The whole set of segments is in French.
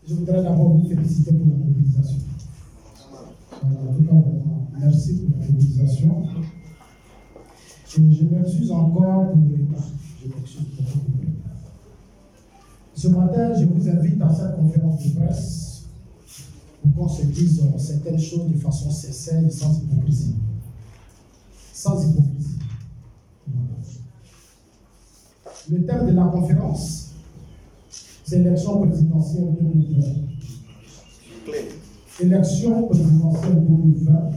Je voudrais d'abord vous féliciter pour la mobilisation. En tout cas, merci pour la mobilisation. Et je m'excuse encore pour le retard. Je m'excuse beaucoup pour le retard. Ce matin, je vous invite à cette conférence de presse pour qu'on se dise certaines choses de façon sincère et sans hypocrisie. Sans hypocrisie. Le thème de la conférence, c'est l'élection présidentielle 2020. Élection présidentielle 2020.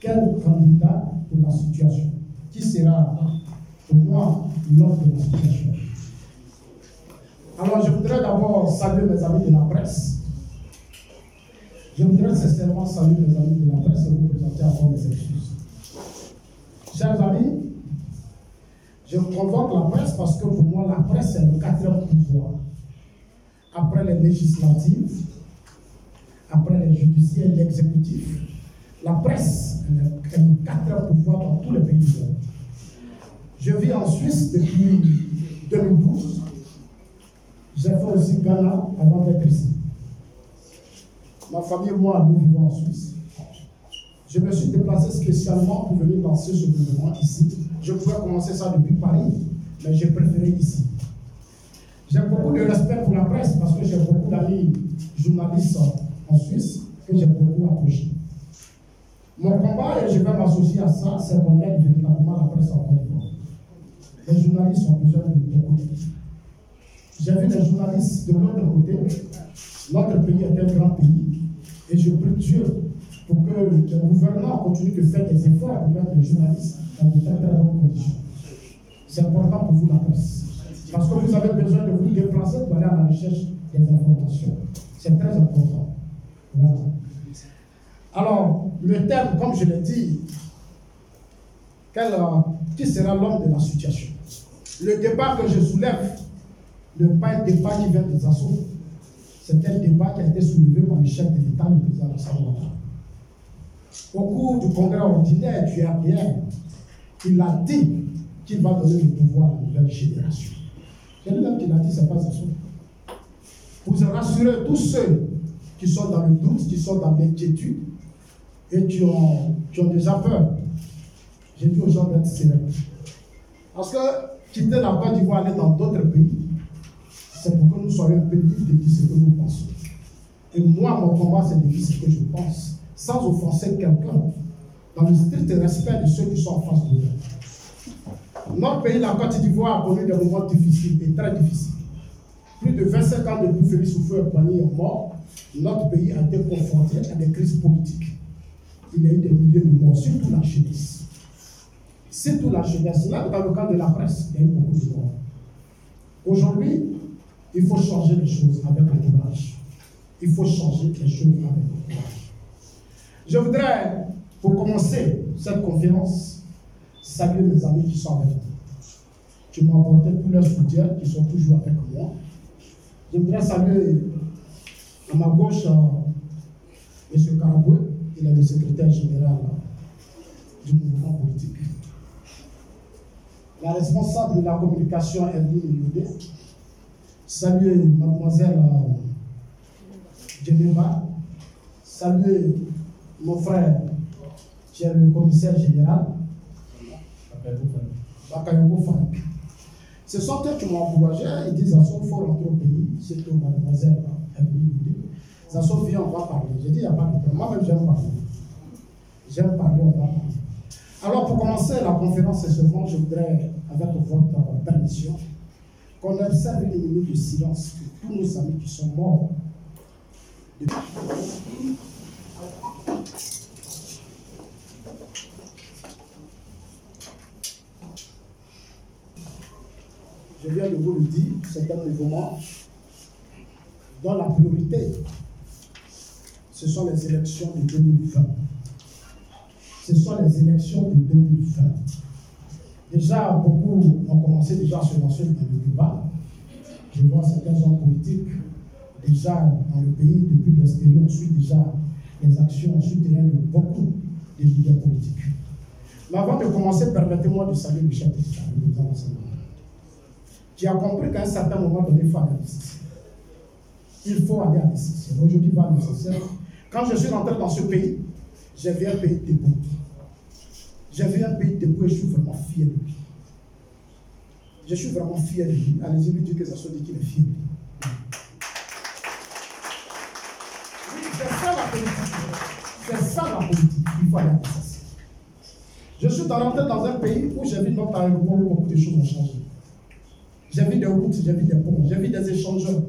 Quel candidat pour la situation? Qui sera pour moi l'homme de la situation? Alors, je voudrais d'abord saluer mes amis de la presse. Je voudrais sincèrement saluer mes amis de la presse et vous présenter encore mes excuses. Chers amis, je convoque la presse parce que pour moi, la presse est le quatrième pouvoir. Après les législatives, après les judiciaires et l'exécutif, la presse est le quatrième pouvoir dans tous les pays du monde. Je vis en Suisse depuis 2012. J'ai fait aussi Ghana avant d'être ici. Ma famille et moi, nous vivons en Suisse. Je me suis déplacé spécialement pour venir lancer ce mouvement ici. Je pouvais commencer ça depuis Paris, mais j'ai préféré ici. J'ai beaucoup de respect pour la presse parce que j'ai beaucoup d'amis journalistes en Suisse que j'ai beaucoup approchés. Mon combat, et je vais m'associer à ça, c'est qu'on aide véritablement la presse en Côte d'Ivoire. Les journalistes ont besoin de beaucoup d'aide. J'ai vu les journalistes de l'autre côté. Notre pays est un grand pays et je prie Dieu pour que le gouvernement continue de faire des efforts pour mettre les journalistes dans de très bonnes conditions. C'est important pour vous, la presse. Parce que vous avez besoin de vous déplacer pour aller à la recherche des informations. C'est très important. Voilà. Alors, le thème, comme je l'ai dit, qui sera l'homme de la situation? Le débat que je soulève n'est pas un débat qui vient des assauts. C'est un débat qui a été soulevé par le chef de l'État, le président Alassane Ouattara. Au cours du congrès ordinaire du RDR, il a dit qu'il va donner le pouvoir à la nouvelle génération. C'est lui-même qui l'a dit, ce n'est pas Zassou. Vous rassurez tous ceux qui sont dans le doute, qui sont dans l'inquiétude et qui ont déjà peur. J'ai dit aux gens d'être sévères. Parce que quitter la Côte d'Ivoire, aller dans d'autres pays, c'est pour que nous soyons un peu libres de dire ce que nous pensons. Et moi, mon combat, c'est de dire ce que je pense, sans offenser quelqu'un, dans le strict respect de ceux qui sont en face de nous. Notre pays, la Côte d'Ivoire, a connu des moments difficiles et très difficiles. Plus de 25 ans depuis Félix Houphouët-Boigny est mort, notre pays a été confronté à des crises politiques. Il y a eu des milliers de morts, surtout la jeunesse. Surtout la jeunesse. Là, dans le cadre de la presse, il y a eu beaucoup de morts. Aujourd'hui, il faut changer les choses avec le courage. Il faut changer les choses avec le courage. Je voudrais, pour commencer cette conférence, saluer mes amis qui sont avec moi, qui m'ont apporté tout leur soutien, qui sont toujours avec moi. Je voudrais saluer à ma gauche M. Karaboué, il est le secrétaire général du mouvement politique. La responsable de la communication, Evelyne Yodé. Saluer mademoiselle Geneva. Saluer mon frère, qui est le commissaire général. Bakayoko Fank. Ce sont eux qui m'ont encouragé. Ils disent qu'il faut rentrer au pays. C'est que mademoiselle Evelyne Yodé. Ça sauf bien, on va parler. J'ai dit, il n'y a pas de problème. Moi-même, j'aime parler. J'aime parler, on va parler. Alors, pour commencer la conférence ce soir, je voudrais, avec votre permission, qu'on observe une minute de silence pour tous nos amis qui sont morts. Je viens de vous le dire, c'est un mouvement dont la priorité, ce sont les élections de 2020. Ce sont les élections de 2020. Déjà, beaucoup ont commencé déjà à se lancer dans le débat. Je vois certains hommes politiques déjà dans le pays, depuis l'extérieur, on suit déjà les actions, on suit de beaucoup de leaders politiques. Mais avant de commencer, permettez-moi de saluer le chef de l'État, le président Alassane Ouattara, qui a compris qu'à un certain moment donné, il faut aller à justice. Il faut aller à l'essentiel. Aujourd'hui, va à l'essentiel. Quand je suis rentré dans ce pays, j'ai vu un pays debout. J'ai vu un pays debout et je suis vraiment fier de lui. Je suis vraiment fier de lui. Allez-y lui dire que ça soit dit qu'il est fier de lui. Oui, c'est ça la politique. C'est ça la politique. Il faut aller à l'essentiel. Je suis rentré dans un pays où j'ai vu notre aéroport où beaucoup de choses ont changé. J'ai vu des routes, j'ai vu des ponts, j'ai vu des échangeurs.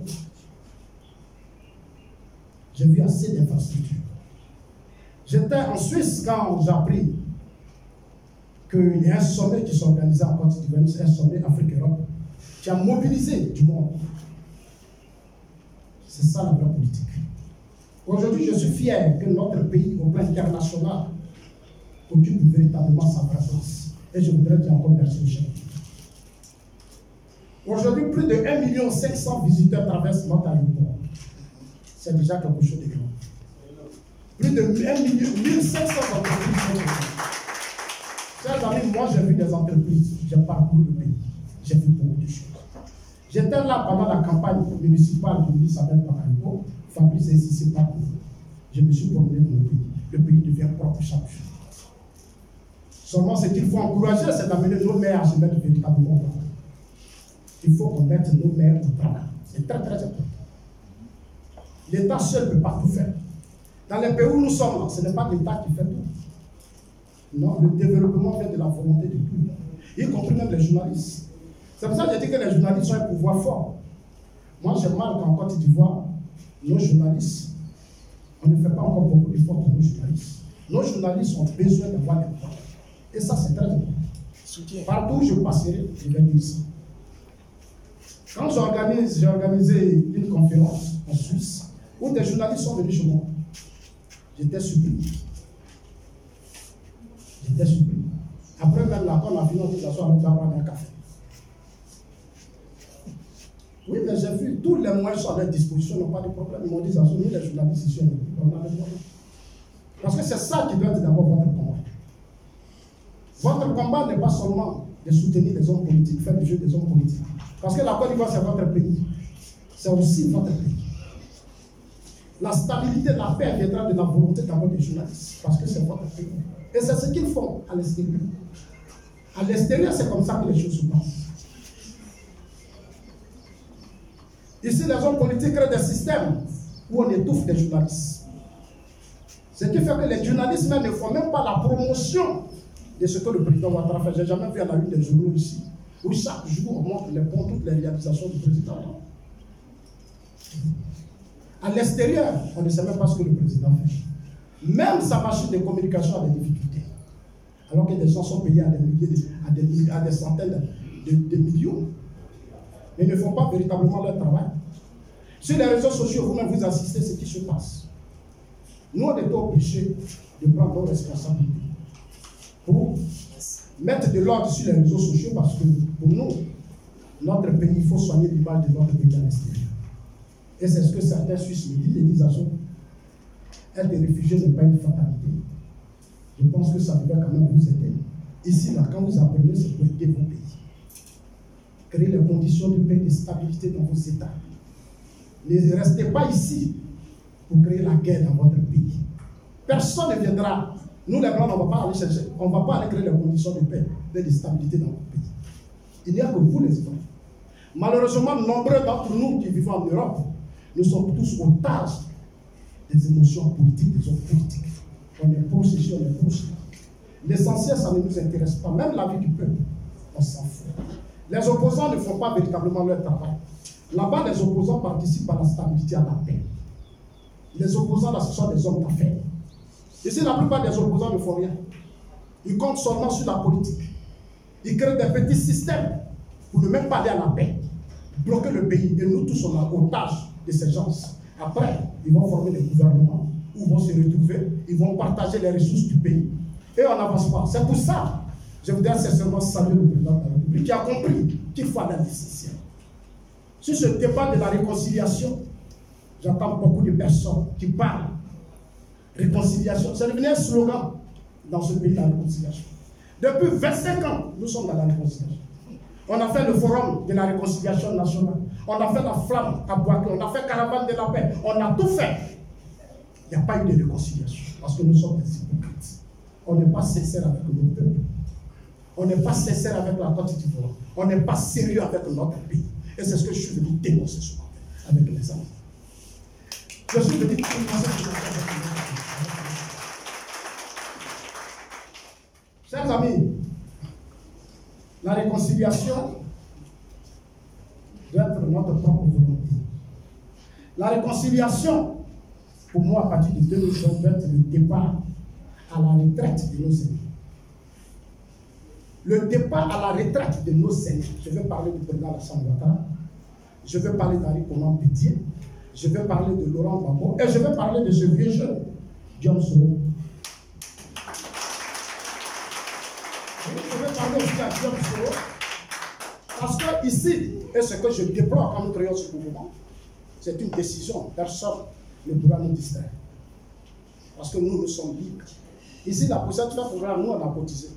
J'ai vu assez d'infrastructures. J'étais en Suisse quand j'ai appris qu'il y a un sommet qui s'organisait en Côte d'Ivoire, un sommet Afrique-Europe, qui a mobilisé du monde. C'est ça la vraie politique. Aujourd'hui, je suis fier que notre pays, au plan international, occupe véritablement sa vraie place. Et je voudrais dire encore merci au chef. Aujourd'hui, plus de 1 500 000 visiteurs traversent notre aéroport. C'est déjà quelque chose de grand. Plus de 1 500 entreprises. Chers amis, moi j'ai vu des entreprises, j'ai parcouru le pays, j'ai vu beaucoup de choses. J'étais là pendant la campagne municipale de l'Isabelle Paraïbo, Fabrice et Sissé parcouru. Je me suis promené dans le pays. Le pays devient propre chaque jour. Seulement ce qu'il faut encourager, c'est d'amener nos maires à se mettre véritablement au travail. Il faut qu'on mette nos maires au travail. C'est très très important. L'État seul ne peut pas tout faire. Dans les pays où nous sommes, ce n'est pas l'État qui fait tout. Non, le développement vient de la volonté de tout le monde, y compris même les journalistes. C'est pour ça que je dis que les journalistes ont un pouvoir fort. Moi, j'ai mal qu'en Côte d'Ivoire, nos journalistes, on ne fait pas encore beaucoup d'efforts pour nos journalistes. Nos journalistes ont besoin d'avoir des droits. Et ça, c'est très important. Partout où je passerai, je vais dire ça. Quand j'ai organisé une conférence en Suisse, où des journalistes sont venus chez moi, j'étais surpris. J'étais surpris. Après, même là, quand on a fini, on dit s'asseoir, on va prendre un café. Oui, mais j'ai vu, tous les moyens sont à leur disposition, n'ont pas de problème. Ils m'ont dit, nous, les journalistes ici, on a les moyens. Parce que c'est ça qui doit être d'abord votre combat. Votre combat n'est pas seulement de soutenir les hommes politiques, faire le jeu des hommes politiques. Parce que la Côte d'Ivoire, c'est votre pays. C'est aussi votre pays. La stabilité, la paix viendra de la volonté d'abord des journalistes. Parce que c'est votre pays. Et c'est ce qu'ils font à l'extérieur. À l'extérieur, c'est comme ça que les choses se passent. Ici, les hommes politiques créent des systèmes où on étouffe des journalistes. Ce qui fait que les journalistes même ne font même pas la promotion de ce que le président Ouattara fait. Je n'ai jamais vu à la une des journaux ici, où chaque jour on montre les ponts, toutes les réalisations du président. À l'extérieur, on ne sait même pas ce que le président fait. Même sa machine de communication a des difficultés. Alors que des gens sont payés à des milliers, à des centaines de millions. Mais ils ne font pas véritablement leur travail. Sur les réseaux sociaux, vous-même vous assistez à ce qui se passe. Nous, on est obligés de prendre nos responsabilités pour mettre de l'ordre sur les réseaux sociaux parce que pour nous, notre pays, il faut soigner l'image de notre pays à l'extérieur. Et c'est ce que certains Suisses me disent, ils disent à eux, être réfugié n'est pas une fatalité. Je pense que ça devrait quand même vous aider. Ici, là, quand vous apprenez, c'est pour aider vos pays. Créer les conditions de paix et de stabilité dans vos États. Ne restez pas ici pour créer la guerre dans votre pays. Personne ne viendra. Nous, les Blancs, on ne va pas aller chercher. On ne va pas aller créer les conditions de paix et de stabilité dans votre pays. Il n'y a que vous, les Blancs. Malheureusement, nombreux d'entre nous qui vivons en Europe, nous sommes tous otages des émotions politiques, des hommes politiques. On est pour ceci, on est pour cela. L'essentiel, ça ne nous intéresse pas. Même la vie du peuple, on s'en fout. Les opposants ne font pas véritablement leur travail. Là-bas, les opposants participent à la stabilité, à la paix. Les opposants, là, ce sont des hommes d'affaires. Ici, la plupart des opposants ne font rien. Ils comptent seulement sur la politique. Ils créent des petits systèmes pour ne même pas aller à la paix, bloquer le pays. Et nous tous, on est otages de ces gens. Après, ils vont former des gouvernements où ils vont se retrouver, ils vont partager les ressources du pays. Et on n'avance pas. C'est pour ça, je voudrais sincèrement saluer le président de la République qui a compris qu'il faut aller à l'essentiel. Sur ce débat de la réconciliation, j'entends beaucoup de personnes qui parlent. Réconciliation, c'est devenu un slogan dans ce pays, la réconciliation. Depuis 25 ans, nous sommes dans la réconciliation. On a fait le forum de la réconciliation nationale. On a fait la flamme à Boaké. On a fait caravane de la paix. On a tout fait. Il n'y a pas eu de réconciliation. Parce que nous sommes des hypocrites. On n'est pas sincère avec nos peuples. On n'est pas sincère avec la Côte d'Ivoire. On n'est pas sérieux avec notre pays. Et c'est ce que je suis venu dénoncer ce matin avec les amis. Je suis venu dénoncer ce matin avec les amis. Chers amis, la réconciliation doit être notre propre volonté. La réconciliation, pour moi, à partir de 2020, doit être le départ à la retraite de nos aînés. Le départ à la retraite de nos aînés. Je vais parler du président Alassane Ouattara, je vais parler d'Henri Konan Bédié, je vais parler de Laurent Gbagbo et je vais parler de ce vieux jeune, Diom Soro. Je vais parler aussi à Diom Soro parce que ici, et ce que je déplore quand nous créons ce mouvement, c'est une décision. Personne ne pourra nous distraire. Parce que nous sommes libres. Ici, la procédure programme, nous, on a cotisé.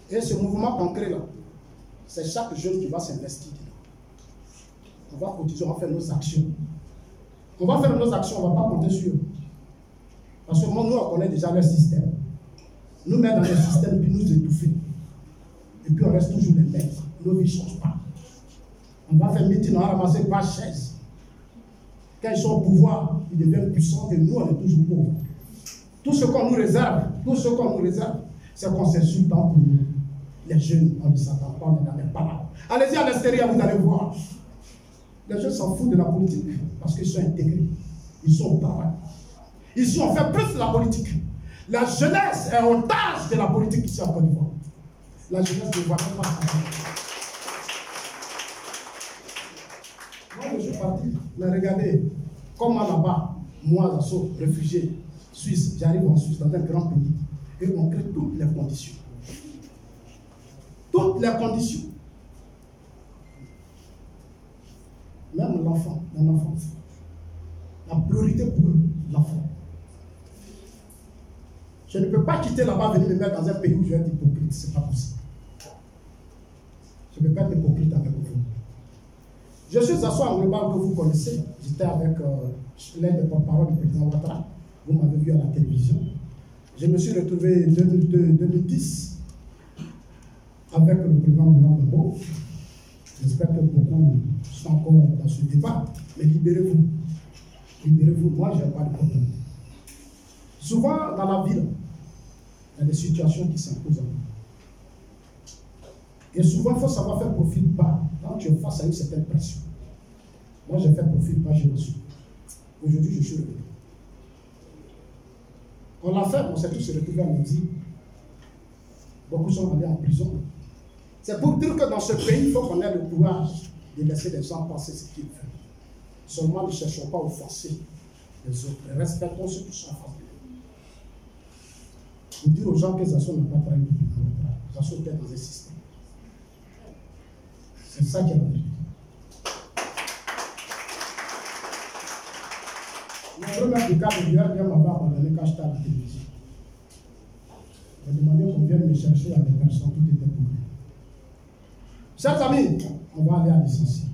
Et ce mouvement qu'on crée là, c'est chaque jeune qui va s'investir dedans. On va cotiser, on va faire nos actions. On va faire nos actions, on ne va pas compter sur eux. Parce que nous, on connaît déjà leur système. Nous mettre dans le système, puis nous étouffer. Et puis on reste toujours les mêmes. Nos vies ne changent pas. On va faire meeting, on va ramasser par chaise. Quand ils sont au pouvoir, ils deviennent puissants et nous, on est toujours pauvres. Tout ce qu'on nous réserve, c'est qu'on s'insulte entre nous. Les jeunes, on ne s'attend pas, on n'est pas là. Allez-y à l'extérieur, vous allez voir. Les jeunes s'en foutent de la politique parce qu'ils sont intégrés. Ils sont au travail. Ici, on fait plus de la politique. La jeunesse est otage de la politique ici en Côte d'Ivoire. La jeunesse ne voit pas ça. Moi, je suis parti. Mais regardez, comment là-bas, moi, réfugié suisse, j'arrive en Suisse, dans un grand pays, et on crée toutes les conditions. Toutes les conditions. Même l'enfant, mon enfant. La priorité pour eux, l'enfant. Je ne peux pas quitter là-bas, venir me mettre dans un pays où je vais être hypocrite. Ce n'est pas possible. Je ne peux pas être hypocrite avec vous. Je suis assis en global que vous connaissez. J'étais avec l'aide de porte-parole du président Ouattara. Vous m'avez vu à la télévision. Je me suis retrouvé en 2010 avec le président Laurent Gbagbo. J'espère que beaucoup sont encore dans ce débat. Mais libérez-vous. Libérez-vous. Moi, je n'ai pas de problème. Souvent, dans la ville, il y a des situations qui s'imposent à nous. Et souvent, il faut savoir faire profil bas quand tu es face à une certaine pression. Moi, j'ai fait profil bas, j'ai reçu. Aujourd'hui, je suis revenu. On l'a fait, on s'est tous retrouvés à midi. Beaucoup sont allés en prison. C'est pour dire que dans ce pays, il faut qu'on ait le courage de laisser les gens penser ce qu'ils veulent. Seulement, ne cherchons pas à offenser les autres. Respectons ceux qui sont en face de nous. Pour dire aux gens que Zasso n'a pas trahi le président. Zasso était dans un système. C'est ça qui est la vérité. Le premier du cas de l'hiver vient m'avoir abandonné quand j'étais à la télévision. J'ai demandé qu'on vienne me chercher avec personne, tout était pour lui. Chers amis, on va aller à l'essentiel.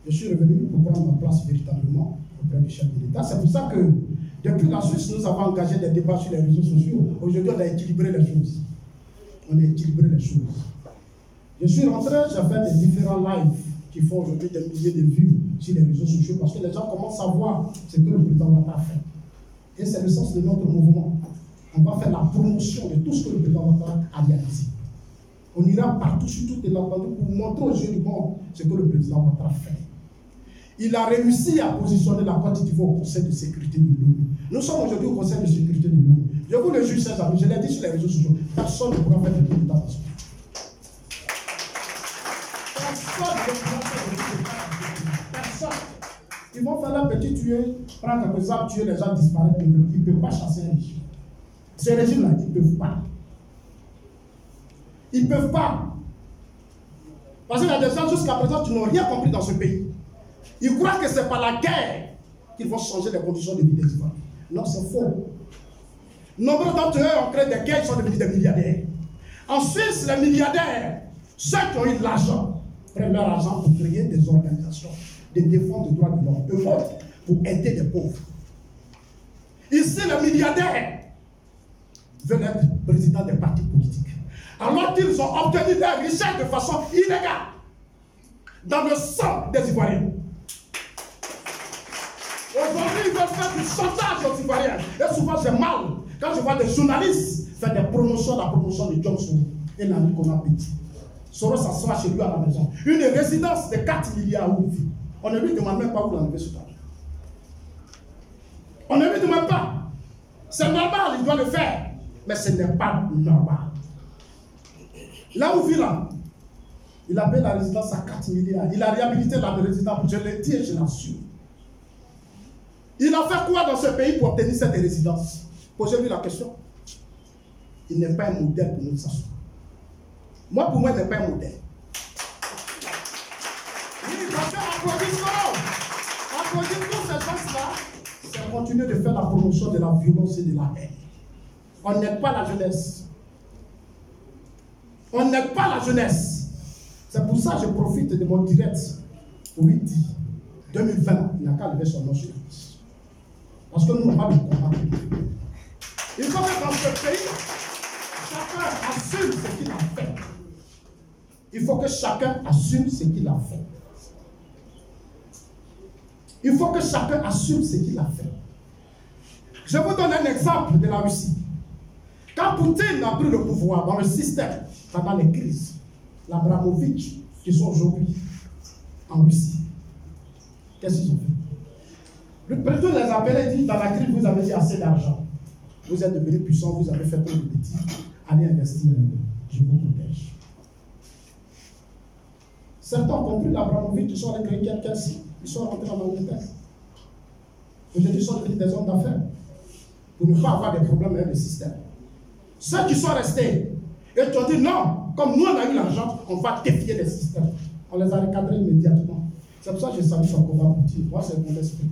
Je suis revenu pour prendre ma place véritablement auprès du chef de l'État. C'est pour ça que depuis la Suisse, nous avons engagé des débats sur les réseaux sociaux. Aujourd'hui, on a équilibré les choses. On a équilibré les choses. Je suis rentré, j'ai fait des différents lives qui font aujourd'hui des milliers de vues sur les réseaux sociaux parce que les gens commencent à voir ce que le président Ouattara fait. Et c'est le sens de notre mouvement. On va faire la promotion de tout ce que le président Ouattara a réalisé. On ira partout sur toutes les langues pour montrer aux yeux du monde ce que le président Ouattara fait. Il a réussi à positionner la Côte d'Ivoire au Conseil de sécurité de l'ONU. Nous sommes aujourd'hui au Conseil de sécurité de l'ONU. Je vous le jure, chers amis, je l'ai dit sur les réseaux sociaux, personne ne pourra faire de coup d'État dans ce pays. Personne. Ils vont faire un petit tuer, prendre quelques armes, tuer les gens, disparaître. Ils ne peuvent pas chasser un régime. Ce régime-là, ils ne peuvent pas. Ils ne peuvent pas. Parce qu'il y a des gens jusqu'à présent qui n'ont rien compris dans ce pays. Ils croient que c'est par la guerre qu'ils vont changer les conditions de vie des Ivoiriens. Non, c'est faux. Nombreux d'entre eux ont créé des guerres, ils sont devenus des milliardaires. En Suisse, les milliardaires, ceux qui ont eu l'argent, prennent leur argent pour créer des organisations de défense des droits de l'homme, eux-mêmes, pour aider les pauvres. Ici, les milliardaires veulent être présidents des partis politiques. Alors qu'ils ont obtenu leur richesse de façon illégale dans le sang des Ivoiriens. Aujourd'hui, ils veulent faire du chantage aux Ivoiriens. Et souvent, j'ai mal quand je vois des journalistes faire des promotions, la promotion de John Soros et l'ami qu'on a petit. Soros s'assoit chez lui à la maison. Une résidence de 4 milliards où il vit. On ne lui demande même pas où l'enlever ce temps. On ne lui demande pas. C'est normal, il doit le faire. Mais ce n'est pas normal. Là où il vit là, il a payé la résidence à 4 milliards. Il a réhabilité la résidence. Je l'ai dit et je l'assure. Il a fait quoi dans ce pays pour obtenir cette résidence? Posez-lui la question. Il n'est pas un modèle pour nous s'asseoir. Moi, pour moi, il n'est pas un modèle. Oui, parce qu'applaudir tous ces gens-là, c'est continuer de faire la promotion de la violence et de la haine. On n'aide pas la jeunesse. On n'aide pas la jeunesse. C'est pour ça que je profite de mon direct pour lui dire 2020, il n'a qu'à lever son nom sur la liste. Parce que nous n'avons pas de combat. Il faut que dans ce pays, chacun assume ce qu'il a fait. Il faut que chacun assume ce qu'il a fait. Il faut que chacun assume ce qu'il a fait. Je vous donne un exemple de la Russie. Quand Poutine a pris le pouvoir dans le système, pendant les crises, l'Abramovitch, qui sont aujourd'hui en Russie, qu'est-ce qu'ils ont fait? Le président les appelait et dit, dans la crise, vous avez dit assez d'argent. Vous êtes devenus puissants, vous avez fait trop de bêtises. Allez investir, je vous protège. Certains ont compris l'Abramovitch, ils sont allés créer quelqu'un ici. Ils sont rentrés en Angleterre. Aujourd'hui, ils sont devenus des hommes d'affaires pour ne pas avoir des problèmes avec le système. Ceux qui sont restés et qui ont dit non, comme nous on a eu l'argent, on va défier les systèmes. On les a recadrés immédiatement. C'est pour ça que je salue son combat pour dire. Moi, c'est mon esprit.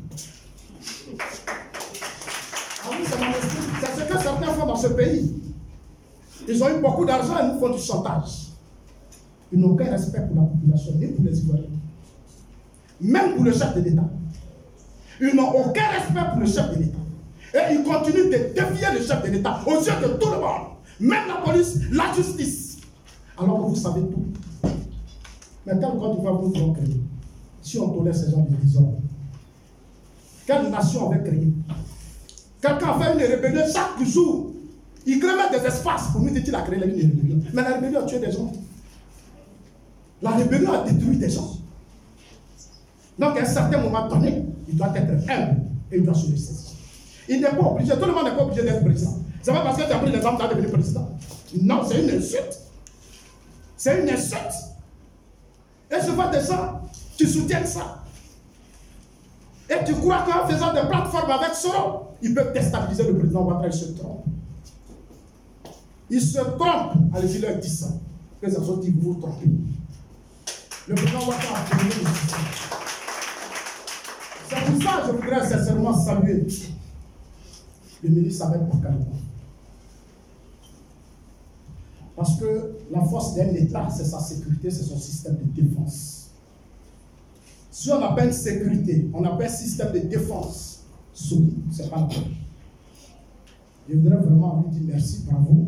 Ah oui, c'est mon esprit. C'est ce que certains font dans ce pays. Ils ont eu beaucoup d'argent et nous font du chantage. Ils n'ont aucun respect pour la population, ni pour les Ivoiriens. Même pour le chef de l'État. Ils n'ont aucun respect pour le chef de l'État. Et ils continuent de défier le chef de l'État aux yeux de tout le monde. Même la police, la justice. Alors que vous savez tout. Mais quel Côte d'Ivoire vous allons créer si on tolère ces gens de désordre? Quelle nation on va créer? Quelqu'un a fait une rébellion chaque jour. Il crée même des espaces pour nous dire qu'il a créé une rébellion. Mais la rébellion a tué des gens. La rébellion a détruit des gens. Donc à un certain moment donné, il doit être humble et il doit se laisser. Il n'est pas obligé, tout le monde n'est pas obligé d'être président. C'est pas parce que tu as pris les armes que tu as devenu président. Non, c'est une insulte. C'est une insulte. Et je vois des gens qui soutiennent ça. Et tu crois qu'en faisant des plateformes avec Soros, ils peuvent déstabiliser le président Ouattara, il se trompe. Il se trompe. Allez-y, leur dit ça. Que ça soit dit, vous vous trompez. Le président Ouattara a terminé le système. C'est pour ça que je voudrais sincèrement saluer le ministre Abel Pakalou. Parce que la force d'un État, c'est sa sécurité, c'est son système de défense. Si on n'a pas une sécurité, on n'a pas un système de défense solide, c'est pas la peine. Je voudrais vraiment lui dire merci, bravo,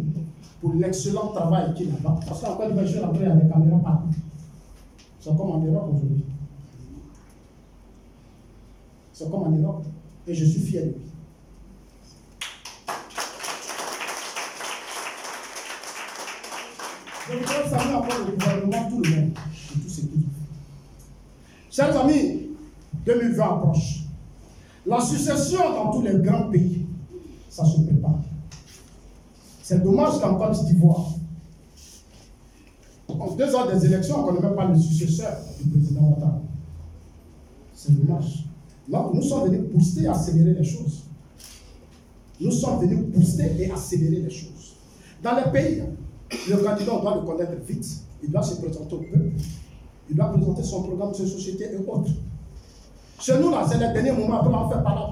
pour l'excellent travail qu'il a fait. Parce qu'en Côte d'Ivoire, je après, il y a des caméras partout. C'est comme en Europe aujourd'hui. C'est comme en Europe. Et je suis fier de lui. Je voudrais saluer encore le gouvernement, tout le monde, et tout ce qui fait. Chers amis, 2020 approche. La succession dans tous les grands pays, ça se prépare. C'est dommage qu'en Côte d'Ivoire, en 2 ans des élections, on ne connaît même pas le successeur du président Ouattara. C'est dommage. Donc, nous sommes venus booster et accélérer les choses. Nous sommes venus booster et accélérer les choses. Dans les pays, le candidat, on doit le connaître vite. Il doit se présenter au peuple. Il doit présenter son programme de société et autres. Chez nous, là, c'est le dernier moment, après on fait par là.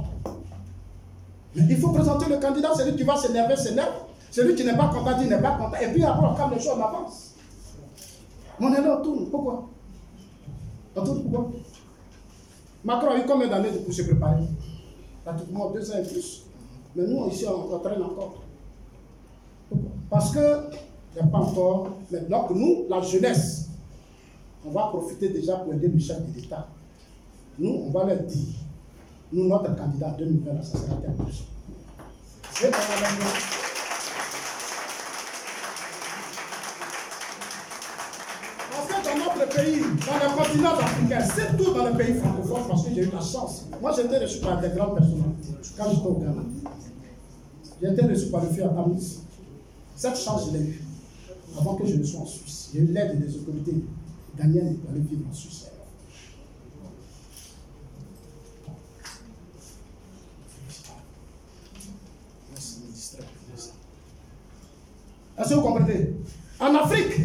Mais il faut présenter le candidat, celui qui va s'énerver, s'énerve. Celui qui n'est pas content dit n'est pas content. Et puis après, on calme les choses, on avance. Mais on est là, on tourne. Pourquoi? On tourne pourquoi? Macron a eu combien d'années pour se préparer? Pratiquement 2 ans et plus. Mais nous, ici, on traîne encore. Pourquoi? Parce qu'il n'y a pas encore. Maintenant que nous, la jeunesse, on va profiter déjà pour aider le chef de l'État. Nous, on va leur dire, nous, notre candidat en 2020, ça sera telle personne. C'est dans la même. Parce que dans notre pays, dans le continent africain, c'est tout dans le pays francophone, parce que j'ai eu la chance. Moi, j'ai été reçu par des grandes personnalités quand j'étais au Ghana. J'ai été reçu par le fils Atamis. Cette chance, je l'ai eue avant que je ne sois en Suisse. J'ai eu l'aide des autorités ghanéennes pour aller vivre en Suisse. Est-ce que vous comprenez? En Afrique,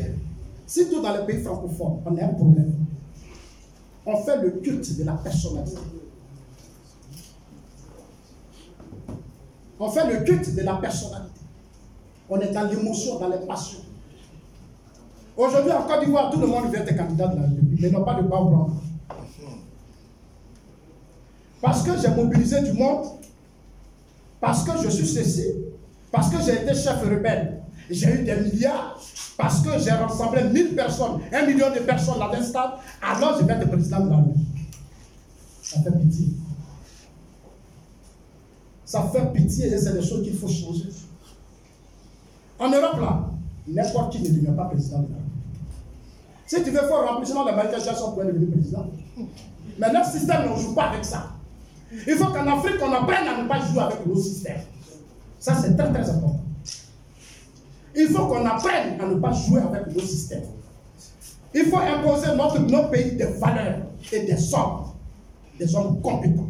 surtout dans les pays francophones, on a un problème. On fait le culte de la personnalité. On fait le culte de la personnalité. On est dans l'émotion, dans les passions. Aujourd'hui, en Côte d'Ivoire, tout le monde veut être candidat de la République, mais non pas de bas blanc. Parce que j'ai mobilisé du monde, parce que je suis ceci, parce que j'ai été chef rebelle, j'ai eu des milliards, parce que j'ai rassemblé 1000 personnes, 1 million de personnes dans un stade, alors je vais être président de la République. Ça fait pitié. Ça fait pitié et c'est des choses qu'il faut changer. En Europe, là, n'importe qui ne devient pas président de la République. Si tu veux faire un remplissement de Michael Jackson pour devenir président, mais notre système, on ne joue pas avec ça. Il faut qu'en Afrique, on apprenne à ne pas jouer avec nos systèmes. Ça, c'est très, très important. Il faut qu'on apprenne à ne pas jouer avec nos systèmes. Il faut imposer notre pays des valeurs et des hommes compétents.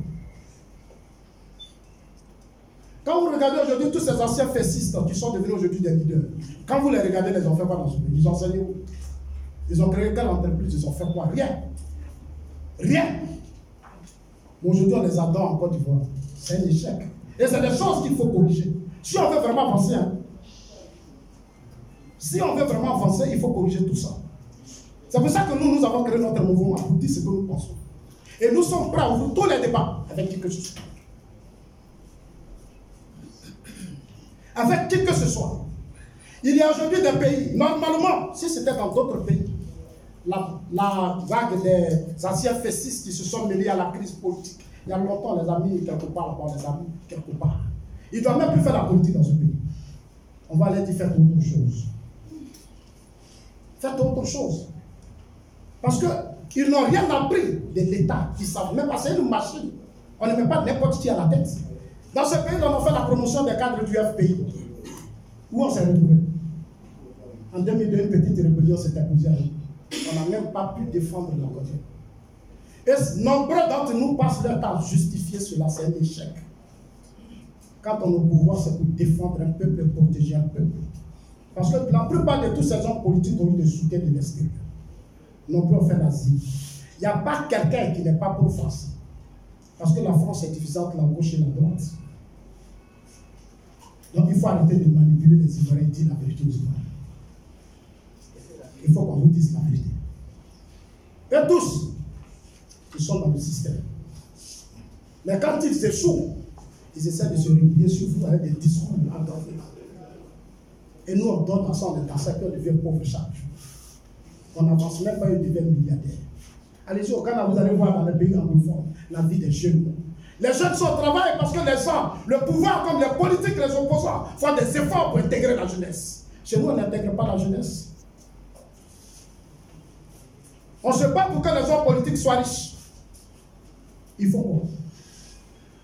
Quand vous regardez aujourd'hui tous ces anciens fessistes qui sont devenus aujourd'hui des leaders, quand vous les regardez, les ont fait quoi dans ce pays? Ils ont enseigné où? Ils ont créé quelle entreprise? Ils ont fait quoi? Rien. Rien. Aujourd'hui, on les adore en Côte d'Ivoire. C'est un échec. Et c'est des choses qu'il faut corriger. Si on veut vraiment avancer, si on veut vraiment avancer, il faut corriger tout ça. C'est pour ça que nous avons créé notre mouvement pour dire ce que nous pensons. Et nous sommes prêts à ouvrir tous les débats avec qui que ce soit. Avec qui que ce soit. Il y a aujourd'hui des pays, normalement, si c'était dans d'autres pays, la vague des anciens fessistes qui se sont mêlés à la crise politique, il y a longtemps, les amis quelque part, les amis quelque part. Ils ne doivent même plus faire la politique dans ce pays. On va aller dire faites autre chose. Faites autre chose. Parce qu'ils n'ont rien appris de l'État. Ils ne savent même pas, c'est une machine. On ne met pas n'importe qui à la tête. Dans ce pays, on a fait la promotion des cadres du FPI. Où on s'est retrouvé? En 2002, une petite rébellion s'est imposée à nous. On n'a même pas pu défendre la côté. Et nombreux d'entre nous passent leur temps à justifier cela, c'est un échec. Quand on est au pouvoir, c'est pour défendre un peuple et protéger un peuple. Parce que la plupart de tous ces hommes politiques ont eu des soutiens de l'extérieur. Nombreux ont fait l'asile. Il n'y a pas quelqu'un qui n'est pas pro-France. Parce que la France est divisante, la gauche et la droite. Donc il faut arrêter de manipuler les Ivoiriens et dire la vérité aux Ivoiriens. Il faut qu'on nous dise la vérité. Et tous, ils sont dans le système. Mais quand ils échouent, ils essaient de se replier sur vous avec des discours endormis. Et nous, on donne ensemble dans ça qu'on devient pauvre chaque jour. On n'avance même pas, ils deviennent milliardaires. Allez-y au Ghana, vous allez voir dans les pays anglophones la vie des jeunes. Les jeunes sont au travail parce que les gens, le pouvoir comme les politiques, les opposants, font des efforts pour intégrer la jeunesse. Chez nous, on n'intègre pas la jeunesse. On se bat pour que les hommes politiques soient riches. Il faut quoi?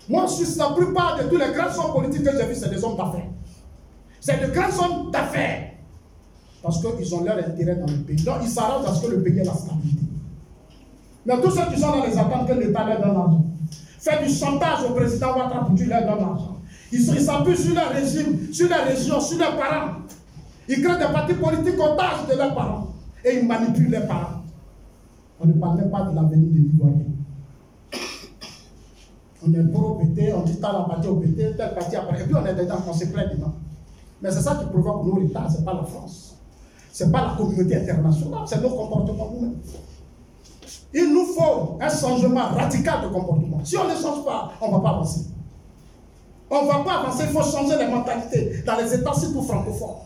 Moi, je suis la plupart de tous les grands hommes politiques que j'ai vus, c'est des hommes d'affaires. C'est de grands hommes d'affaires. Parce qu'ils ont leur intérêt dans le pays. Donc, ils s'arrangent à ce que le pays ait la stabilité. Mais tous ceux qui sont dans les attentes que l'État leur donne l'argent, fait du chantage au président Ouattara pour qu'il leur donne l'argent. Ils s'appuient sur leur régime, sur leur région, sur leurs parents. Ils créent des partis politiques otages de leurs parents. Et ils manipulent leurs parents. On ne parle même pas de l'avenir des Ivoiriens. On est pro-PT, on dit tant la partie au PT, telle partie après. Et puis on est dedans, on se plaint dedans. Mais c'est ça qui provoque nos retards, ce n'est pas la France. Ce n'est pas la communauté internationale, c'est nos comportements nous-mêmes. Il nous faut un changement radical de comportement. Si on ne change pas, on ne va pas avancer. On ne va pas avancer, il faut changer les mentalités dans les États surtout francophones.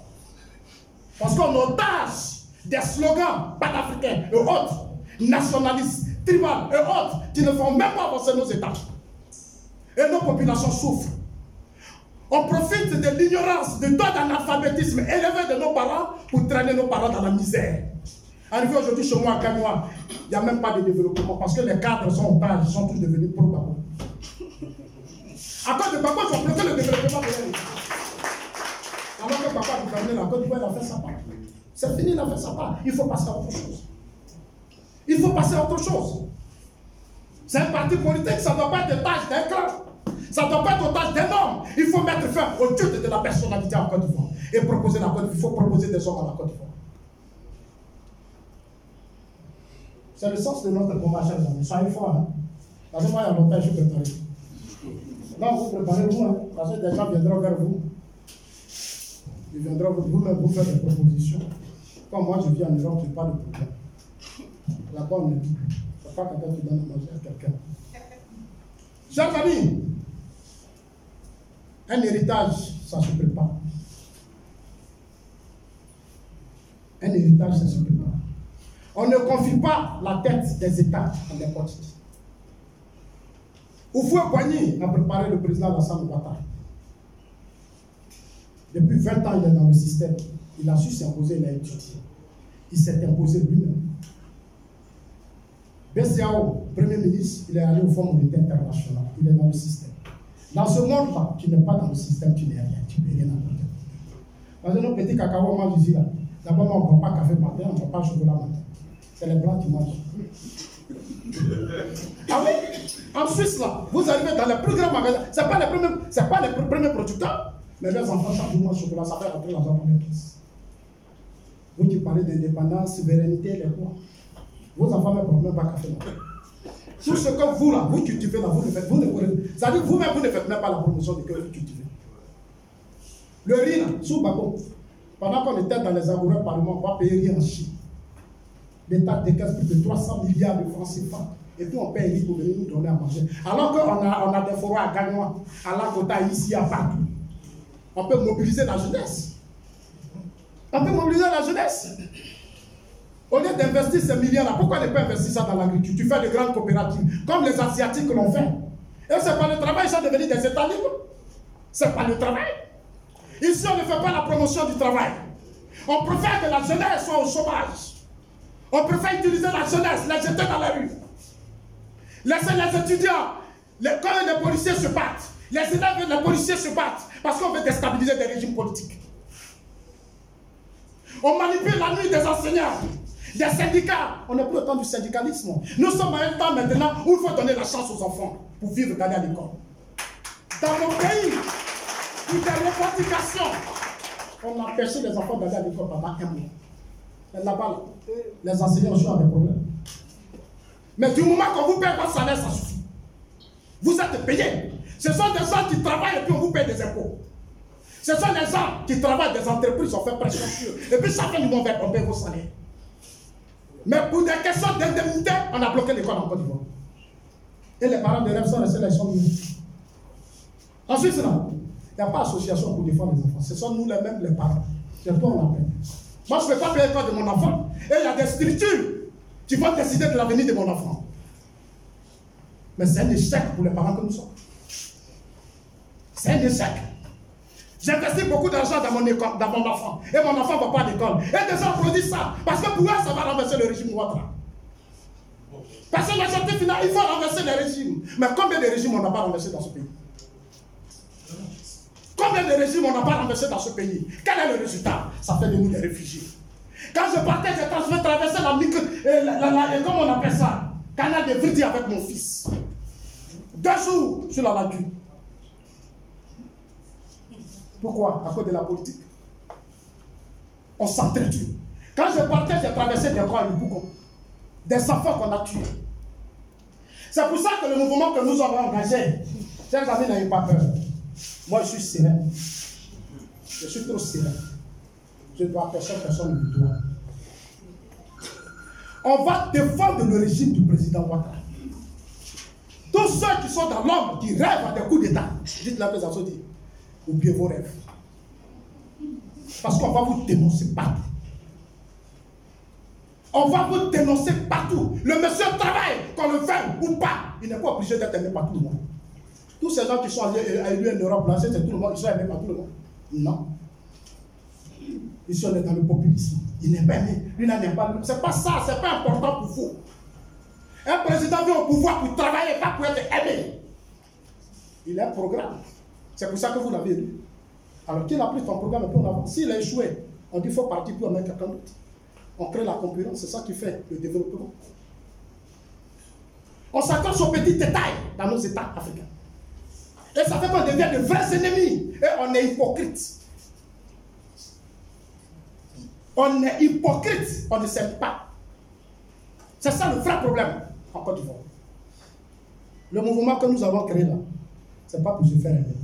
Parce qu'on otage des slogans panafricains et autres, nationalistes, tribales et autres, qui ne font même pas avancer nos États. Et nos populations souffrent. On profite de l'ignorance, du taux d'analphabétisme élevé de nos parents pour traîner nos parents dans la misère. Arrivé aujourd'hui chez moi à Gagnoa, il n'y a même pas de développement parce que les cadres sont otages, ils sont tous devenus pro-Babo. À cause de Babo, ils ont bloqué le développement de l'État. Alors que papa a gouverné la Côte d'Ivoire, il a fait sa part. C'est fini, il a fait sa part. Il faut passer à autre chose. Il faut passer à autre chose. C'est un parti politique, ça ne doit pas être tâche d'un clan. Ça ne doit pas être tâche d'un homme. Il faut mettre fin au culte de la personnalité en Côte d'Ivoire. Et proposer la Côte d'Ivoire. Il faut proposer des hommes à la Côte d'Ivoire. C'est le sens de notre combat, chers amis. Soyez forts. Hein? Parce que moi, il y a longtemps, je suis préparé. Là, vous préparez-vous, hein? Parce que des gens viendront vers vous. Ils viendront vous-même vous faire des propositions. Comme moi, je vis en Europe, je n'ai pas de problème. Là-bas, on est dit. Il ne faut pas quelqu'un qui donne à manger à quelqu'un. Chers amis, un héritage, ça se prépare. Un héritage, ça se prépare. On ne confie pas la tête des États à n'importe qui. Houphouët-Boigny a préparé le président Alassane Ouattara. Depuis 20 ans, il est dans le système. Il a su s'imposer, il a étudié. Il s'est imposé lui-même. BCAO, Premier ministre, il est allé au Fonds monétaire international. Il est dans le système. Dans ce monde-là, tu n'es pas dans le système, tu n'es rien. Tu ne peux rien apporter. Parce que nos petits cacao, moi, je dis là, d'abord, on ne boit pas café matin, on ne boit pas chocolat matin. C'est les blancs qui mangent. Ah oui? En Suisse, là, vous arrivez dans les plus grands magasins. Ce n'est pas les premiers producteurs. Mais les enfants, chaque jour, mangent chocolat, ça fait rentrer l'argent dans les caisses. Vous qui parlez d'indépendance, souveraineté, les quoi? Vos enfants ne boivent même pas café. Tout ce que vous, là, vous cultivez, là, vous ne faites, c'est-à-dire vous-même, vous ne faites même pas la promotion de ce que vous cultivez. Le riz, là, sous Babo, pendant qu'on était dans les agoureux parlements, on va payer riz en Chine. L'État décaisse plus de 300 milliards de francs CFA. Et puis on paye riz pour venir nous donner à manger. Alors qu'on a des forêts à Gagnoa, à Lakota, ici, à partout. On peut mobiliser la jeunesse. On peut mobiliser la jeunesse. Au lieu d'investir ces milliards-là, pourquoi ne pas investir ça dans l'agriculture? Tu fais de grandes coopératives, comme les Asiatiques l'ont fait. Et c'est pas le travail, ils sont devenus des États libres. C'est pas le travail. Ici, on ne fait pas la promotion du travail. On préfère que la jeunesse soit au chômage. On préfère utiliser la jeunesse, la jeter dans la rue. Laisser les étudiants, quand les policiers se battent, les élèves, les policiers se battent, parce qu'on veut déstabiliser des régimes politiques. On manipule la nuit des enseignants, des syndicats. On n'est plus au temps du syndicalisme. Nous sommes à un temps maintenant où il faut donner la chance aux enfants pour vivre, d'aller à l'école. Dans nos pays, pour des revendications, on a empêché les enfants d'aller à l'école pendant un mois. Et là-bas, les enseignants ont des problèmes. Mais du moment qu'on vous paye votre salaire, ça suffit. Vous êtes payés. Ce sont des gens qui travaillent et puis on vous paye des impôts. Ce sont des gens qui travaillent des entreprises, on fait pression sur eux. Et puis chaque fin du mois, on paye vos salaires. Mais pour des questions d'indemnité, on a bloqué l'école en Côte d'Ivoire. Et les parents de rêve sont restés là, ils sont venus. Ensuite, il n'y a pas d'association pour défendre les enfants. Ce sont nous les mêmes, les parents. C'est toi, on l'appelle. Moi, je ne peux pas payer l'école de mon enfant. Et il y a des structures qui vont décider de l'avenir de mon enfant. Mais c'est un échec pour les parents que nous sommes. C'est un échec. J'investis beaucoup d'argent dans mon enfant. Et mon enfant ne va pas à l'école. Et des gens produisent ça. Parce que pour eux, ça va renverser le régime Ouattara. Parce que l'objectif final, il faut renverser les régimes. Mais combien de régimes on n'a pas renversé dans ce pays? Combien de régimes on n'a pas renversé dans ce pays? Quel est le résultat? Ça fait de nous des réfugiés. Quand je partais, je vais traverser comment on appelle ça? Canal de Vridi avec mon fils. 2 jours sur la lagune. Pourquoi? À cause de la politique. On s'entretue. Quand je partais, j'ai traversé des coins, des enfants qu'on a tués. C'est pour ça que le mouvement que nous avons engagé, chers amis, n'ayez pas peur. Moi, je suis serein. Je suis trop sérieux. Je dois à personne, personne ne me doit. On va défendre le régime du président Ouattara. Tous ceux qui sont dans l'ombre, qui rêvent à des coups d'État, dites-la présidence, dit, oubliez vos rêves. Parce qu'on va vous dénoncer partout. On va vous dénoncer partout. Le monsieur travaille, qu'on le veuille ou pas. Il n'est pas obligé d'être aimé par tout le monde. Tous ces gens qui sont élus en Europe, là, c'est tout le monde, ils sont aimés par tout le monde. Non. Ici, on est dans le populisme. Il n'est pas aimé. Lui n'aime pas. C'est pas ça, c'est pas important pour vous. Un président vient au pouvoir pour travailler, pas pour être aimé. Il a un programme. C'est pour ça que vous l'avez élu. Alors qu'il a pris son programme et puis on avance. S'il a échoué, on dit qu'il faut partir pour en mettre quelqu'un d'autre. On crée la concurrence, c'est ça qui fait le développement. On s'accroche aux petits détails dans nos États africains. Et ça fait qu'on devient de vrais ennemis. Et on est hypocrite. On est hypocrite. On ne s'aime pas. C'est ça le vrai problème en Côte d'Ivoire. Le mouvement que nous avons créé là, ce n'est pas pour se faire aimer.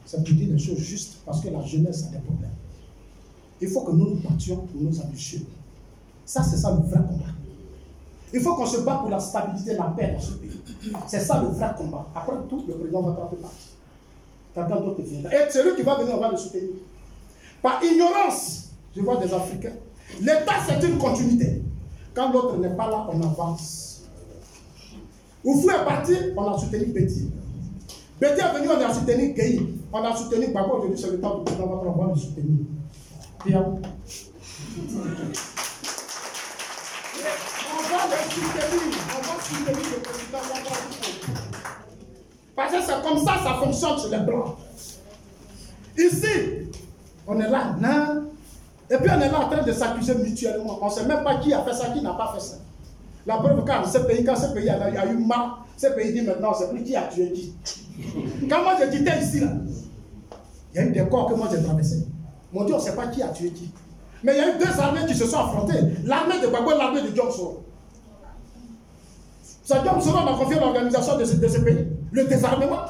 C'est pour dire les choses justes parce que la jeunesse a des problèmes. Il faut que nous nous battions pour nos ambitions. Ça, c'est ça le vrai combat. Il faut qu'on se batte pour la stabilité, la paix dans ce pays. C'est ça le vrai combat. Après tout, le président va prendre part. Quelqu'un d'autre viendra. Et celui qui va venir, on va le soutenir. Par ignorance, je vois des Africains. L'État, c'est une continuité. Quand l'autre n'est pas là, on avance. Oufou est parti, on a soutenu Petit. Petit est venu, on a soutenu Gueye. On a soutenu Babo, aujourd'hui c'est le temps du président, on va le soutenir. Bien. On va le soutenir le président. Parce que c'est comme ça, ça fonctionne sur les blancs. Ici, on est là, non. Et puis on est là en train de s'accuser mutuellement. On ne sait même pas qui a fait ça, qui n'a pas fait ça. La preuve, quand ce pays a eu marre, ce pays dit maintenant, c'est plus qui a tué qui. Quand moi je quittais ici, là, il y a eu des corps que moi j'ai traversés. Mon Dieu, on ne sait pas qui a tué qui. Mais il y a eu deux armées qui se sont affrontées. L'armée de Gbagbo et l'armée de Diom Soro. C'est Diom Soro qui a confié l'organisation de ce pays, le désarmement.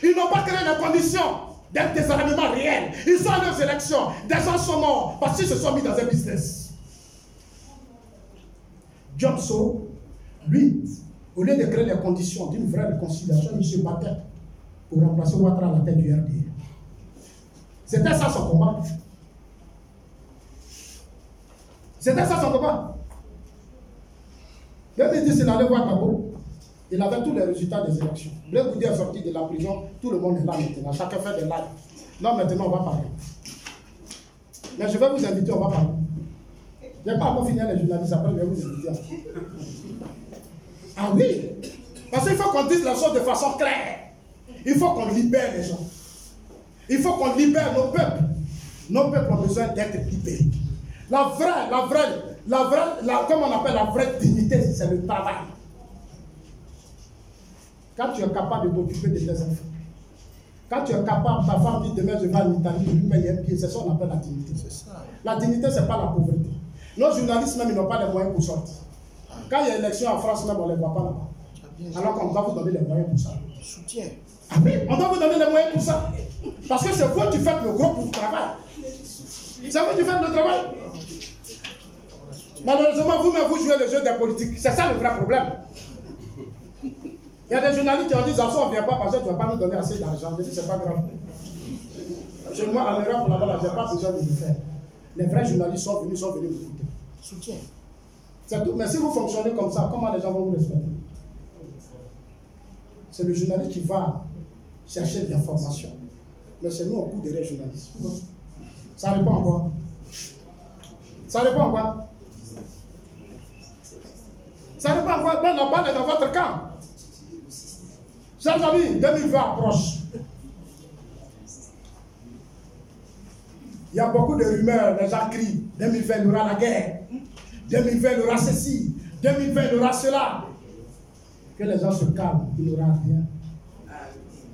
Ils n'ont pas créé les conditions d'un désarmement réel. Ils sont allés aux élections. Des gens sont morts parce qu'ils se sont mis dans un business. Diom Soro, lui, au lieu de créer les conditions d'une vraie réconciliation, il se battait pour remplacer Ouattara à la tête du RDA. C'était ça son combat. C'était ça son combat. 2010, il allait voir Gbagbo. Il avait tous les résultats des élections. Blaise Goudé est sorti de la prison. Tout le monde est là maintenant. Chacun fait des lives. Là, maintenant, on va parler. Mais je vais vous inviter, on va parler. Je n'ai pas encore fini les journalistes. Après, je vais vous inviter. Ah oui. Parce qu'il faut qu'on dise la chose de façon claire. Il faut qu'on libère les gens. Il faut qu'on libère nos peuples. Nos peuples ont besoin d'être libérés. Comme on appelle la vraie dignité, c'est le travail. Quand tu es capable de t'occuper de tes enfants, quand tu es capable, ta femme dit demain je vais en Italie, je lui paye un pied, c'est ça qu'on appelle la dignité. La dignité, ce n'est pas la pauvreté. Nos journalistes même, ils n'ont pas les moyens pour sortir. Quand il y a élection en France, même, on ne les voit pas là-bas. Alors qu'on doit vous donner les moyens pour ça. Soutien. Ah oui, on doit vous donner les moyens pour ça. Parce que c'est vous qui faites le gros pour le travail. C'est vous qui faites le travail. Malheureusement, vous-même, vous jouez le jeu des politiques. C'est ça le vrai problème. Il y a des journalistes qui ont dit, on ne vient pas parce que tu ne vas pas nous donner assez d'argent. Je dis, c'est pas grave. Chez moi, en Europe, là-bas, je n'ai pas besoin de le faire. Les vrais journalistes sont venus m'écouter. Soutien. C'est tout. Mais si vous fonctionnez comme ça, comment les gens vont vous respecter? C'est le journaliste qui va chercher de l'information. Mais c'est nous, on court derrière les journalistes. Ça répond à quoi? Ça répond à quoi? Ça répond à quoi? La balle est dans votre camp. Chers amis, 2020 approche. Il y a beaucoup de rumeurs, les gens crient. 2020, il y aura la guerre. 2020, il y aura ceci. 2020, il y aura cela. Que les gens se calment, il n'y aura rien.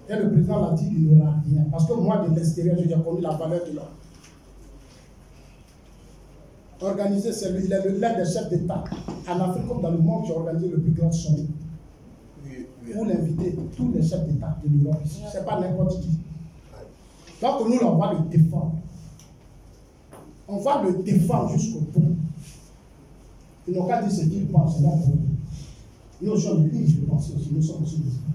Et le président l'a dit, il n'y aura rien. Parce que moi, de l'extérieur, j'ai connu la valeur de l'homme. Organiser, il est l'un des chefs d'État. En Afrique comme dans le monde, j'ai organisé le plus grand sommet. Pour l'inviter, tous les chefs d'État de l'Europe. Ce n'est pas n'importe qui. Donc nous, on va le défendre. On va le défendre jusqu'au bout. Ils n'ont qu'à dire ce qu'ils pensent, là pour nous. Nous sommes libres, je pense aussi, nous sommes aussi des hommes.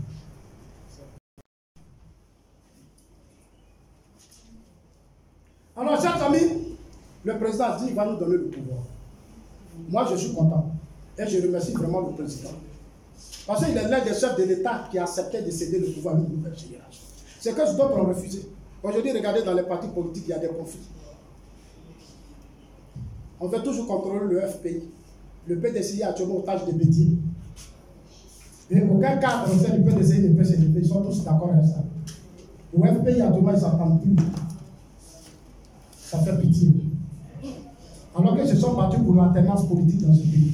Alors, chers amis, le président a dit qu'il va nous donner le pouvoir. Moi, je suis content. Et je remercie vraiment le président. Parce qu'il est l'un des chefs de l'État qui a accepté de céder le pouvoir à une nouvelle génération. C'est que d'autres ont refusé. Aujourd'hui, regardez dans les partis politiques, il y a des conflits. On veut toujours contrôler le FPI. Le PDCI est actuellement otage de Bédier. Et aucun cadre au sein du PDCI ne peut se lever. Ils sont tous d'accord avec ça. Le FPI actuellement, ils ne s'entendent plus. Ça fait pitié. Alors que ce sont battus pour l'alternance politique dans ce pays.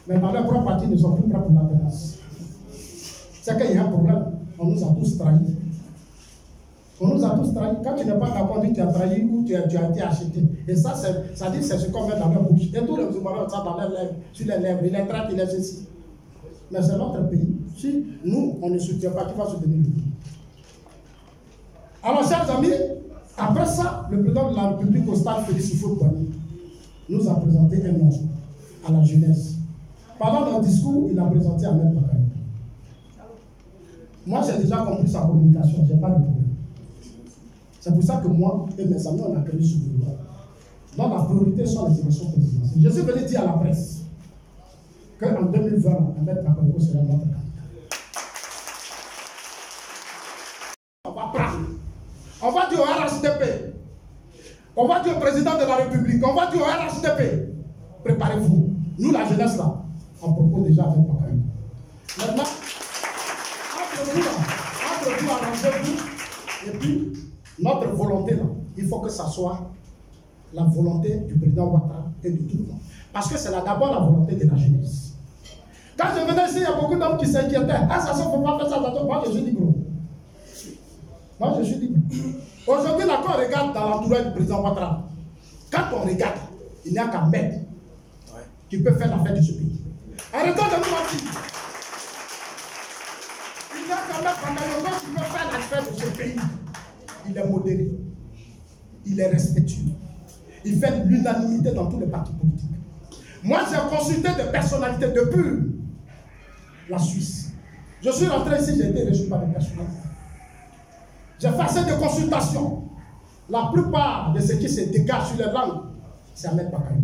Mais dans leur propre parti, ils ne sont plus prêts pour l'alternance. C'est qu'il y a un problème. On nous a tous trahis. On nous a tous trahis. Quand tu n'es pas d'accord, tu as trahi ou tu as été acheté. Et ça dit c'est ce qu'on met dans leur bouche. Et tous les musulmans ont ça dans leurs lèvres, sur les lèvres. Ils les traitent, ils les ceci. Mais c'est notre pays. Si nous, on ne soutient pas, qui va soutenir le pays? Alors, chers amis, après ça, le président de la République au stade Félix Houphouët-Boigny nous a présenté un nom à la jeunesse. Pendant notre discours, il a présenté Ahmed Bakayoko. Moi, j'ai déjà compris sa communication, je n'ai pas de problème. C'est pour ça que moi et mes amis, on a créé ce gouvernement. Donc, la priorité sont les élections présidentielles. Je suis venu dire à la presse qu'en 2020, Ahmed Bakayoko sera notre candidat. On va prendre. On va dire au RHDP. On va dire au président de la République. On va dire au RHDP. Préparez-vous. Nous, la jeunesse, là, on propose déjà avec Bakayoko. Maintenant, entre vous, arrangez-vous. Et puis, notre volonté, là, il faut que ça soit la volonté du président Ouattara et de tout le monde. Parce que c'est d'abord la volonté de la jeunesse. Quand je venais ici, il y a beaucoup d'hommes qui s'inquiétaient. Ah, ça ne faut pas faire ça. Moi, je suis libre. Moi, je suis libre. Aujourd'hui, là, quand on regarde dans l'entourage du président Ouattara, quand on regarde, il n'y a qu'un maître qui peut faire la fête de ce pays. Arrêtons de nous mentir. Il n'y a qu'un maître qui peut faire la fête de ce pays. Il est modéré. Il est respectueux. Il fait l'unanimité dans tous les partis politiques. Moi, j'ai consulté des personnalités depuis la Suisse. Je suis rentré ici, j'ai été reçu par des personnalités. J'ai fait assez de consultations. La plupart de ce qui se dégage sur les langues, c'est Ahmed Bakayoko.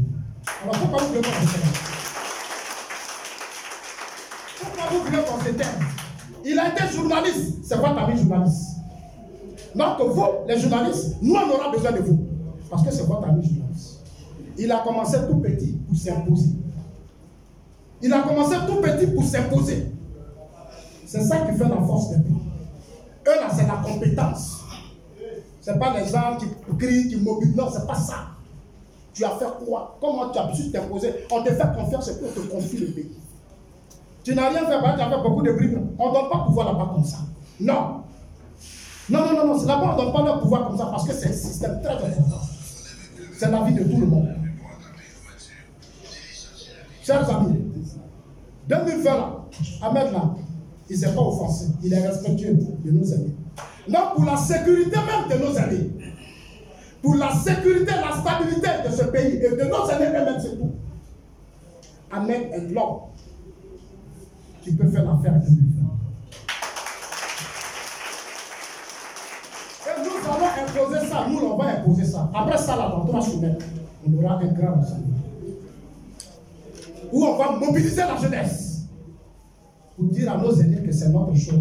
Alors pourquoi vous voulez qu'on se taise? Pourquoi vous voulez qu'on se taise? Il a été journaliste. C'est votre ami journaliste. Donc vous, les journalistes, nous on aura besoin de vous. Parce que c'est votre ami journaliste. Il a commencé tout petit pour s'imposer. Il a commencé tout petit pour s'imposer. C'est ça qui fait la force des pays. Eux là, c'est la compétence. Ce n'est pas les gens qui crient, qui mobilisent. Non, ce n'est pas ça. Tu as fait quoi? Comment tu as pu t'imposer? On te fait confiance pour te confier le pays. Tu n'as rien fait, tu as fait beaucoup de brimes. On ne donne pas pouvoir là-bas comme ça. Non. Non. Là-bas, on ne donne pas leur pouvoir comme ça parce que c'est un système très important. C'est la vie de tout le monde. Chers amis, 2020 là, Ahmed là, il ne s'est pas offensé. Il est respectueux de nos amis. Donc, pour la sécurité même de nos amis, pour la sécurité, la stabilité de ce pays et de nos amis eux-mêmes, c'est tout. Ahmed est l'homme qui peut faire l'affaire de 2020. Et nous allons imposer ça. Nous, on va imposer ça. Après ça, là, dans 3 semaines, on aura un grand enseignement. Où on va mobiliser la jeunesse pour dire à nos aînés que c'est notre choix.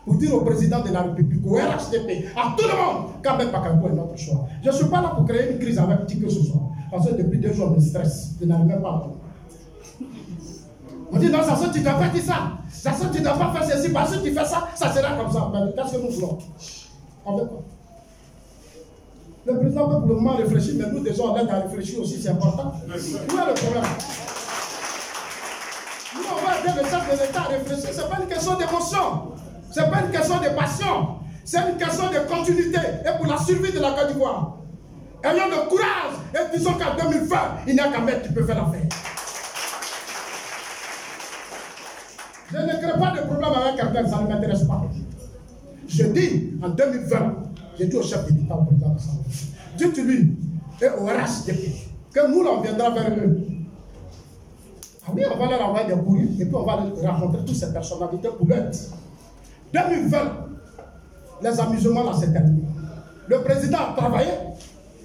Pour dire au président de la République, au RHDP, à tout le monde, qu'Ahmed Bakayoko est notre choix. Je ne suis pas là pour créer une crise avec qui que ce soit. Parce que depuis 2 jours, je me stresse. Je n'arrive même pas à comprendre. On dit non, ça tu ne dois pas dire ça. Ça tu ne dois pas faire ceci. Parce que tu fais ça, ça sera comme ça. Mais qu'est-ce que nous voulons? On veut quoi? Le président peut pour le moment réfléchir, mais nous déjà on l'aide à réfléchir aussi, c'est important. Où est le problème? Nous on va aider le chef de l'État à réfléchir. Ce n'est pas une question d'émotion. Ce n'est pas une question de passion. C'est une question de continuité et pour la survie de la Côte d'Ivoire. Ayons le courage et disons qu'en 2020, il n'y a qu'un maître qui peut faire l'affaire. Je ne crée pas de problème avec quelqu'un, ça ne m'intéresse pas. Je dis en 2020, j'ai dit au chef de l'État, au président de l'Assemblée, dites-lui et au RHDP. Que nous, on viendra vers eux. Ah oui, on va leur envoyer des courriers et puis on va rencontrer toutes ces personnalités pour leur dire. 2020, les amusements là, c'est terminé. Le président a travaillé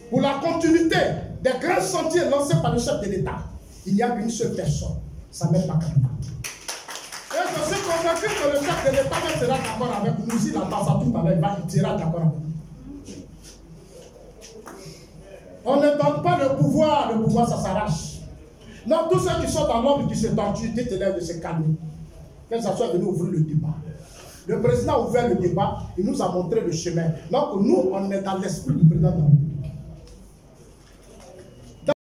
pour la continuité des grands chantiers lancés par le chef de l'État. Il n'y a qu'une seule personne, Samuel Bakayoko. Et je suis convaincu que le chef de l'État même sera d'accord avec nous. S'il attend ça tout à l'heure, il sera d'accord avec nous. On ne donne pas le pouvoir ça s'arrache. Non, tous ceux qui sont dans l'ombre, qui se torturent, dites-leur de se calmer. Que ça soit venu ouvrir le débat. Le président a ouvert le débat, il nous a montré le chemin. Donc nous, on est dans l'esprit du président de la République.